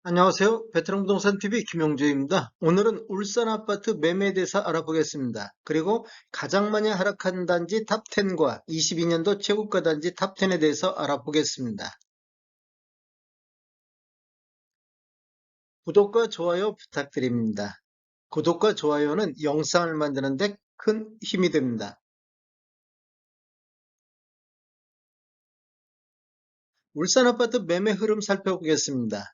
안녕하세요. 베테랑 부동산 TV 김용주입니다. 오늘은 울산 아파트 매매에 대해서 알아보겠습니다. 그리고 가장 많이 하락한 단지 탑10과 22년도 최고가 단지 탑10에 대해서 알아보겠습니다. 구독과 좋아요 부탁드립니다. 구독과 좋아요는 영상을 만드는 데 큰 힘이 됩니다. 울산 아파트 매매 흐름 살펴보겠습니다.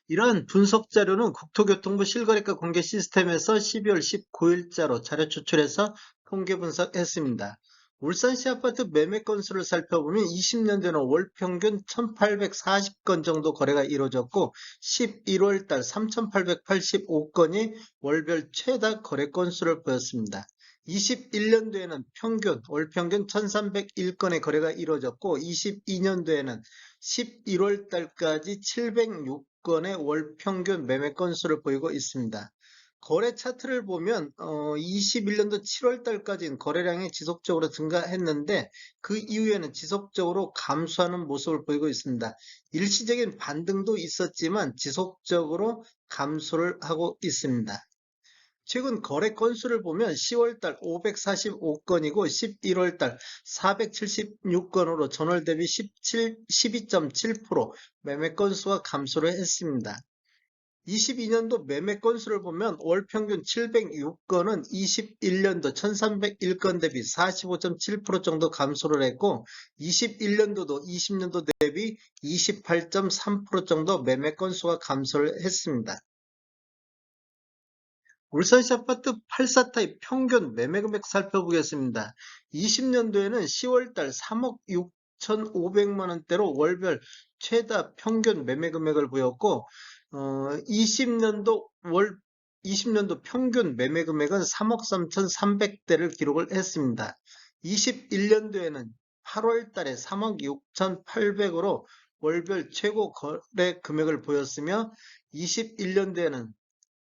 이러한 분석 자료는 국토교통부 실거래가 공개 시스템에서 12월 19일자로 자료 추출해서 통계 분석했습니다. 울산시 아파트 매매 건수를 살펴보면 20년도에는 월 평균 1840건 정도 거래가 이루어졌고 11월 달 3885건이 월별 최다 거래 건수를 보였습니다. 21년도에는 월 평균 1301건의 거래가 이루어졌고 22년도에는 11월 달까지 706건의 월 평균 매매 건수를 보이고 있습니다. 거래 차트를 보면 21년도 7월 달까지는 거래량이 지속적으로 증가했는데 그 이후에는 지속적으로 감소하는 모습을 보이고 있습니다. 일시적인 반등도 있었지만 지속적으로 감소를 하고 있습니다. 최근 거래 건수를 보면 10월달 545건이고 11월달 476건으로 전월 대비 12.7% 매매 건수가 감소를 했습니다. 22년도 매매 건수를 보면 월 평균 706건은 21년도 1301건 대비 45.7% 정도 감소를 했고 21년도도 20년도 대비 28.3% 정도 매매 건수가 감소를 했습니다. 울산시 아파트 84타입 평균 매매 금액 살펴보겠습니다. 20년도에는 10월달 3억 6,500만 원대로 월별 최다 평균 매매 금액을 보였고 20년도 평균 매매 금액은 3억 3,300대를 기록을 했습니다. 21년도에는 8월 달에 3억 6,800으로 월별 최고 거래 금액을 보였으며 21년도에는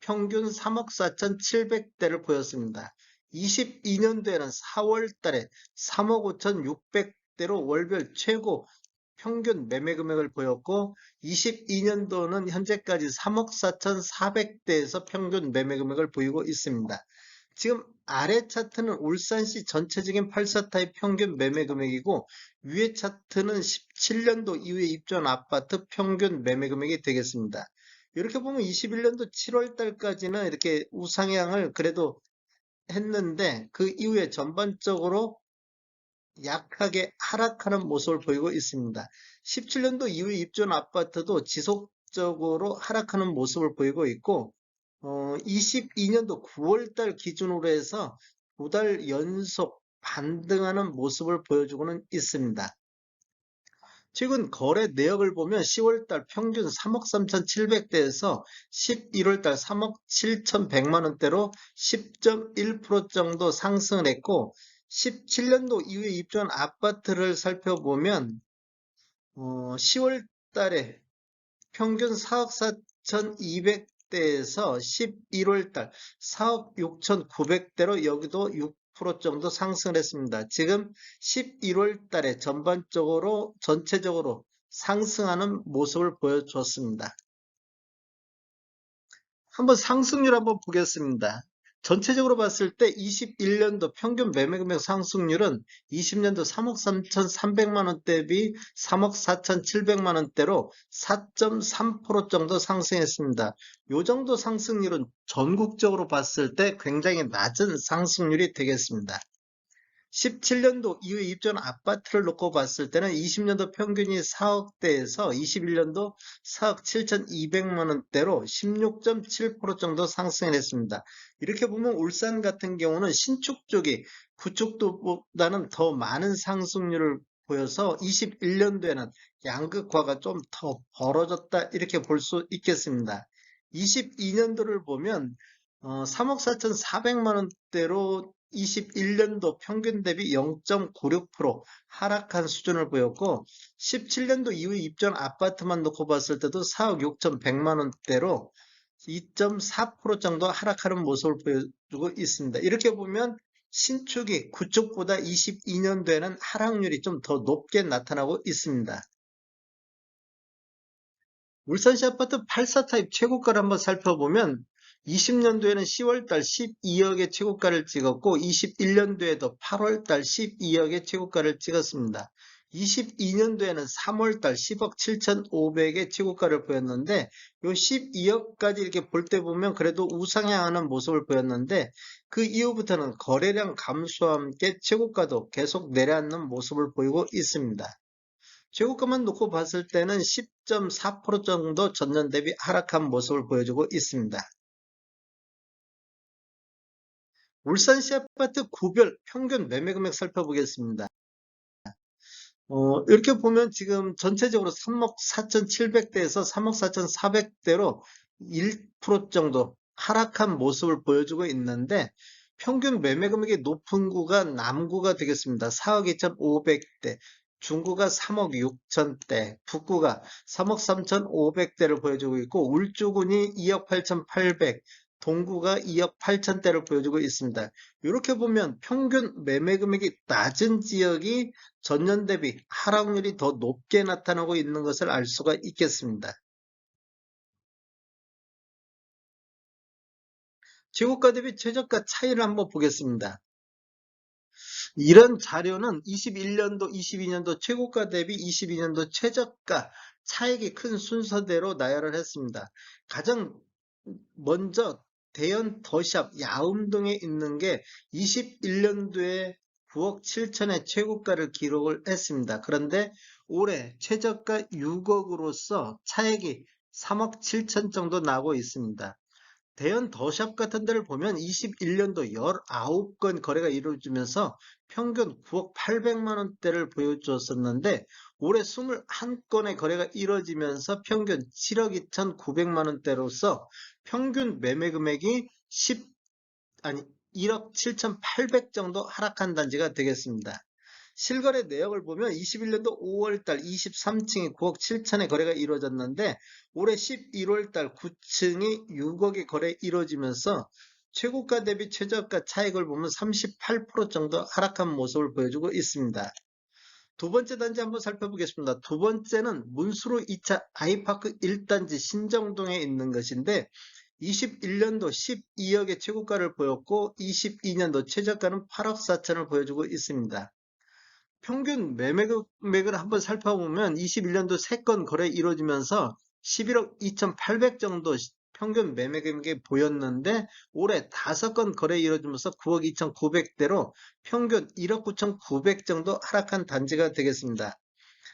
평균 3억 4,700대를 보였습니다. 22년도에는 4월 달에 3억 5,600대로 월별 최고 평균 매매 금액을 보였고 22년도는 현재까지 3억 4,400대에서 평균 매매 금액을 보이고 있습니다. 지금 아래 차트는 울산시 전체적인 84타입 평균 매매 금액이고 위에 차트는 17년도 이후에 입주한 아파트 평균 매매 금액이 되겠습니다. 이렇게 보면 21년도 7월 달까지는 이렇게 우상향을 그래도 했는데 그 이후에 전반적으로 약하게 하락하는 모습을 보이고 있습니다. 17년도 이후에 입주한 아파트도 지속적으로 하락하는 모습을 보이고 있고 22년도 9월달 기준으로 해서 2달 연속 반등하는 모습을 보여주고는 있습니다. 최근 거래 내역을 보면 10월달 평균 3억 3,700대에서 11월달 3억 7,100만 원대로 10.1% 정도 상승을 했고 17년도 이후에 입주한 아파트를 살펴보면 10월달에 평균 4억 4,200대에서 11월달 4억 6,900대로 여기도 6% 정도 상승을 했습니다. 지금 11월 달에 전체적으로 상승하는 모습을 보여줬습니다. 한번 상승률 한번 보겠습니다. 전체적으로 봤을 때 21년도 평균 매매금액 상승률은 20년도 3억 3,300만 원 대비 3억 4,700만 원대로 4.3% 정도 상승했습니다. 이 정도 상승률은 전국적으로 봤을 때 굉장히 낮은 상승률이 되겠습니다. 17년도 이후에 입주한 아파트를 놓고 봤을 때는 20년도 평균이 4억대에서 21년도 4억 7,200만 원대로 16.7% 정도 상승을 했습니다. 이렇게 보면 울산 같은 경우는 신축 쪽이 구축도보다는 더 많은 상승률을 보여서 21년도에는 양극화가 좀 더 벌어졌다 이렇게 볼 수 있겠습니다. 22년도를 보면 3억 4,400만 원대로 21년도 평균 대비 0.96% 하락한 수준을 보였고 17년도 이후에 입주한 아파트만 놓고 봤을 때도 4억 6,100만 원대로 2.4% 정도 하락하는 모습을 보여주고 있습니다. 이렇게 보면 신축이 구축보다 22년도에는 하락률이 좀 더 높게 나타나고 있습니다. 울산시 아파트 84 타입 최고가를 한번 살펴보면 20년도에는 10월달 12억의 최고가를 찍었고 21년도에도 8월달 12억의 최고가를 찍었습니다. 22년도에는 3월달 10억 7,500의 최고가를 보였는데 요 12억까지 이렇게 볼 때 보면 그래도 우상향하는 모습을 보였는데 그 이후부터는 거래량 감소와 함께 최고가도 계속 내려앉는 모습을 보이고 있습니다. 최고가만 놓고 봤을 때는 10.4% 정도 전년 대비 하락한 모습을 보여주고 있습니다. 울산시 아파트 구별 평균 매매 금액 살펴보겠습니다. 이렇게 보면 지금 전체적으로 3억 4,700대에서 3억 4,400대로 1% 정도 하락한 모습을 보여주고 있는데 평균 매매 금액이 높은 구가 남구가 되겠습니다. 4억 2,500대, 중구가 3억 6천대, 북구가 3억 3,500대를 보여주고 있고 울주군이 2억 8,800, 동구가 2억 8천대를 보여주고 있습니다. 이렇게 보면 평균 매매 금액이 낮은 지역이 전년 대비 하락률이 더 높게 나타나고 있는 것을 알 수가 있겠습니다. 최고가 대비 최저가 차이를 한번 보겠습니다. 이런 자료는 21년도, 22년도 최고가 대비 22년도 최저가 차익이 큰 순서대로 나열을 했습니다. 가장 먼저 대연 더샵 야움동에 있는 게 21년도에 9억 7천의 최고가를 기록을 했습니다. 그런데 올해 최저가 6억으로서 차익이 3억 7천 정도 나고 있습니다. 대형 더샵 같은 데를 보면 21년도 19건 거래가 이루어지면서 평균 9억 800만 원대를 보여주었었는데 올해 21건의 거래가 이루어지면서 평균 7억 2,900만 원대로서 평균 매매 금액이 1억 7,800 정도 하락한 단지가 되겠습니다. 실거래 내역을 보면 21년도 5월달 23층이 9억 7천의 거래가 이루어졌는데 올해 11월달 9층이 6억의 거래 이루어지면서 최고가 대비 최저가 차익을 보면 38% 정도 하락한 모습을 보여주고 있습니다. 두 번째 단지 한번 살펴보겠습니다. 두 번째는 문수로 2차 아이파크 1단지 신정동에 있는 것인데 21년도 12억의 최고가를 보였고 22년도 최저가는 8억 4천을 보여주고 있습니다. 평균 매매 금액을 한번 살펴보면 21년도 3건 거래 이루어지면서 11억 2,800 정도 평균 매매 금액이 보였는데 올해 5건 거래 이루어지면서 9억 2,900대로 평균 1억 9,900 정도 하락한 단지가 되겠습니다.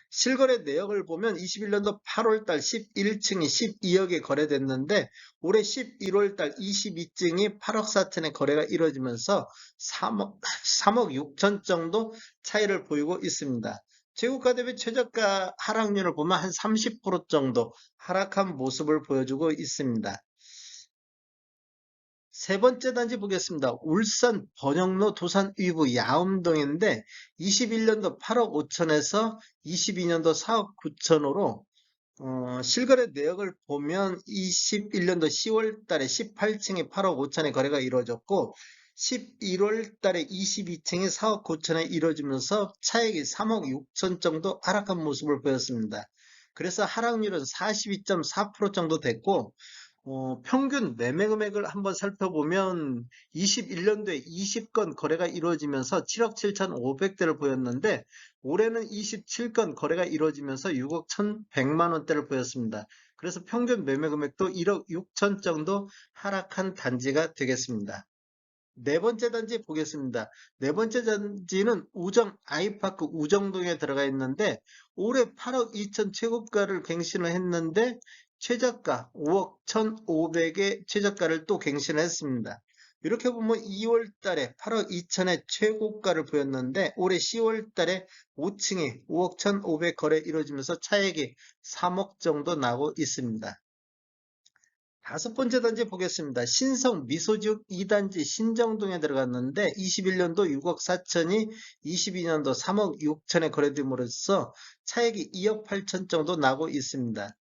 실거래 내역을 보면 21년도 8월달 11층이 12억에 거래됐는데 올해 11월달 22층이 8억 4천에 거래가 이루어지면서 3억 6천 정도 차이를 보이고 있습니다. 최고가 대비 최저가 하락률을 보면 한 30% 정도 하락한 모습을 보여주고 있습니다. 세 번째 단지 보겠습니다. 울산 번영로 도산 위브 야움동인데 21년도 8억 5천에서 22년도 4억 9천으로 실거래 내역을 보면 21년도 10월 달에 18층에 8억 5천의 거래가 이루어졌고 11월 달에 22층에 4억 9천에 이루어지면서 차액이 3억 6천 정도 하락한 모습을 보였습니다. 그래서 하락률은 42.4% 정도 됐고 평균 매매 금액을 한번 살펴보면 21년도에 20건 거래가 이루어지면서 7억 7,500대를 보였는데 올해는 27건 거래가 이루어지면서 6억 1,100만 원대를 보였습니다. 그래서 평균 매매 금액도 1억 6천 정도 하락한 단지가 되겠습니다. 네 번째 단지 보겠습니다. 네 번째 단지는 우정 아이파크 우정동에 들어가 있는데 올해 8억 2천 최고가를 갱신을 했는데 최저가 5억 1,500의 최저가를 또 갱신을 했습니다. 이렇게 보면 2월 달에 8억 2천의 최고가를 보였는데 올해 10월 달에 5층에 5억 1,500 거래 이루어지면서 차액이 3억 정도 나고 있습니다. 다섯 번째 단지 보겠습니다. 신성 미소지역 2단지 신정동에 들어갔는데 21년도 6억 4천이 22년도 3억 6천에 거래됨으로써 차액이 2억 8천 정도 나고 있습니다.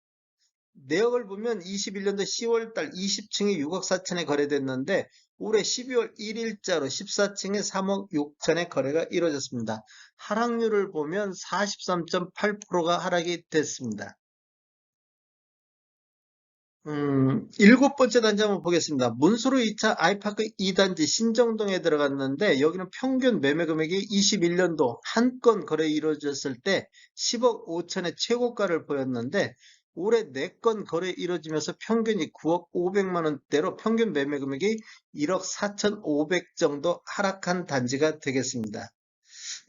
내역을 보면 21년도 10월달 20층이 6억 4천에 거래됐는데 올해 12월 1일자로 14층에 3억 6천에 거래가 이루어졌습니다. 하락률을 보면 43.8%가 하락이 됐습니다. 일곱 번째 단지 한번 보겠습니다. 문수로 2차 아이파크 2단지 신정동에 들어갔는데 여기는 평균 매매 금액이 21년도 한 건 거래 이루어졌을 때 10억 5천의 최고가를 보였는데 올해 4건 거래 이루어지면서 평균이 9억 5백만 원대로 평균 매매 금액이 1억 4,500 정도 하락한 단지가 되겠습니다.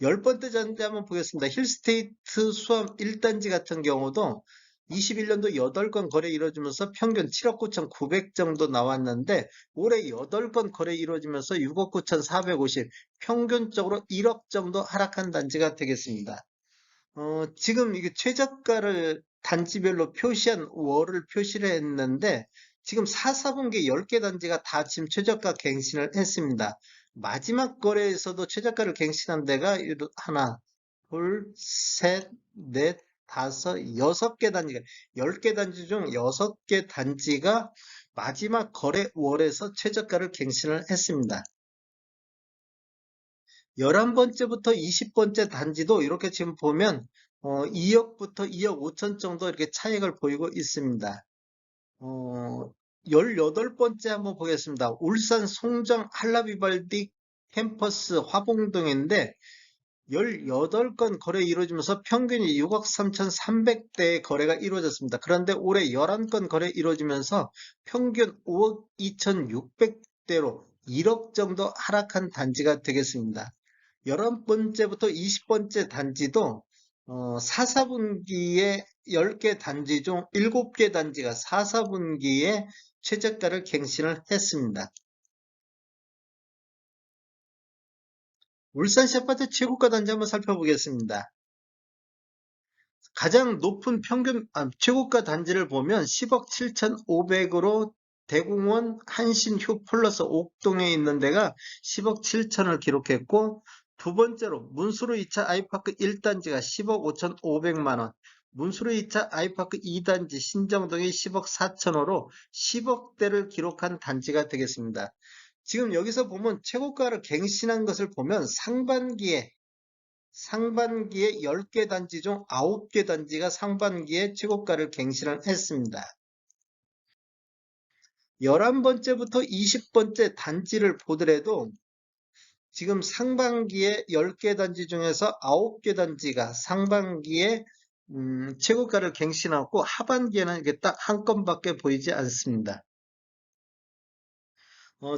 열 번째 단지 한번 보겠습니다. 힐스테이트 수암 1단지 같은 경우도 21년도 8건 거래 이루어지면서 평균 7억 9,900 정도 나왔는데 올해 8건 거래 이루어지면서 6억 9,450 평균적으로 1억 정도 하락한 단지가 되겠습니다. 지금 이게 최저가를 단지별로 표시한 월을 표시를 했는데 지금 4, 4분기 10개 단지가 다 지금 최저가 갱신을 했습니다. 마지막 거래에서도 최저가를 갱신한 데가 하나, 둘, 셋, 넷, 다섯, 6개 단지가 10개 단지 중 6개 단지가 마지막 거래 월에서 최저가를 갱신을 했습니다. 11번째부터 20번째 단지도 이렇게 지금 보면 2억부터 2억 5천 정도 이렇게 차익을 보이고 있습니다. 18번째 한번 보겠습니다. 울산 송정 한라비발디 캠퍼스 화봉동인데 18건 거래 이루어지면서 평균이 6억 3,300대의 거래가 이루어졌습니다. 그런데 올해 11건 거래 이루어지면서 평균 5억 2,600대로 1억 정도 하락한 단지가 되겠습니다. 11번째부터 20번째 단지도 4, 4분기에 10개 단지 중 7개 단지가 4, 4분기에 최저가를 갱신을 했습니다. 울산시 아파트 최고가 단지 한번 살펴보겠습니다. 가장 높은 평균 최고가 단지를 보면 10억 7,500으로 대공원 한신휴 플러스 옥동에 있는 데가 10억 7천을 기록했고 두 번째로 문수로 2차 아이파크 1단지가 10억 5,500만 원, 문수로 2차 아이파크 2단지 신정동이 10억 4천호로 10억대를 기록한 단지가 되겠습니다. 지금 여기서 보면 최고가를 갱신한 것을 보면 상반기에 10개 단지 중 9개 단지가 상반기에 최고가를 갱신을 했습니다. 11번째부터 20번째 단지를 보더라도 지금 상반기에 10개 단지 중에서 9개 단지가 상반기에 최고가를 갱신하고 하반기에는 이게 딱 한 건밖에 보이지 않습니다.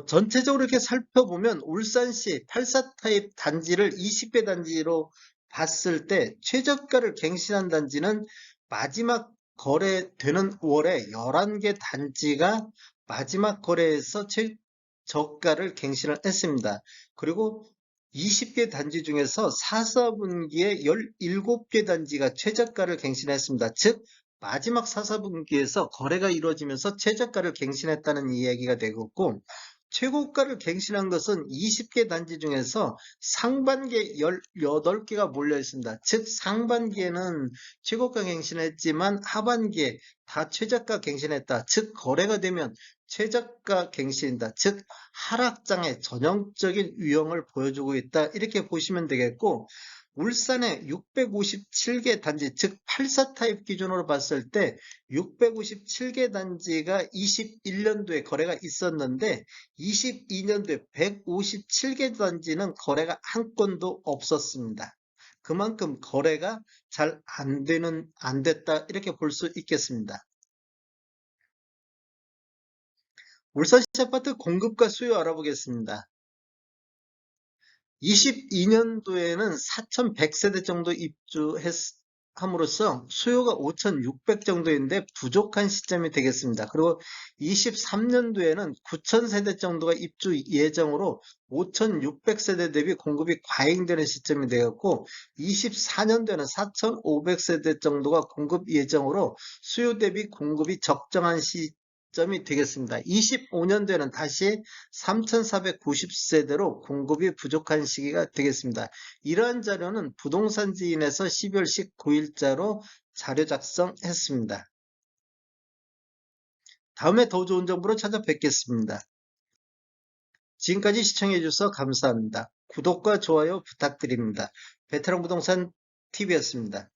전체적으로 이렇게 살펴보면 울산시 84 타입 단지를 20개 단지로 봤을 때 최저가를 갱신한 단지는 마지막 거래되는 월에 11개 단지가 마지막 거래에서 최저가를 갱신을 했습니다. 그리고 20개 단지 중에서 4, 4분기에 17개 단지가 최저가를 갱신했습니다. 즉 마지막 4, 4분기에서 거래가 이루어지면서 최저가를 갱신했다는 이야기가 되겠고 최고가를 갱신한 것은 20개 단지 중에서 상반기에 18개가 몰려 있습니다. 즉 상반기에는 최고가 갱신했지만 하반기에 다 최저가 갱신했다. 즉 거래가 되면 최저가 갱신이다. 즉 하락장의 전형적인 유형을 보여주고 있다. 이렇게 보시면 되겠고 울산의 657개 단지, 즉 84 타입 기준으로 봤을 때 657개 단지가 21년도에 거래가 있었는데 22년도에 157개 단지는 거래가 한 건도 없었습니다. 그만큼 거래가 잘 안 됐다 이렇게 볼 수 있겠습니다. 울산시 아파트 공급과 수요 알아보겠습니다. 22년도에는 4,100세대 정도 입주함으로써 수요가 5,600 정도인데 부족한 시점이 되겠습니다. 그리고 23년도에는 9,000세대 정도가 입주 예정으로 5,600세대 대비 공급이 과잉되는 시점이 되었고 24년도에는 4,500세대 정도가 공급 예정으로 수요 대비 공급이 적정한 시점이 되겠습니다. 25년도에는 다시 3,490세대로 공급이 부족한 시기가 되겠습니다. 이러한 자료는 부동산 지인에서 12월 19일자로 자료 작성했습니다. 다음에 더 좋은 정보로 찾아뵙겠습니다. 지금까지 시청해주셔서 감사합니다. 구독과 좋아요 부탁드립니다. 베테랑 부동산 TV였습니다.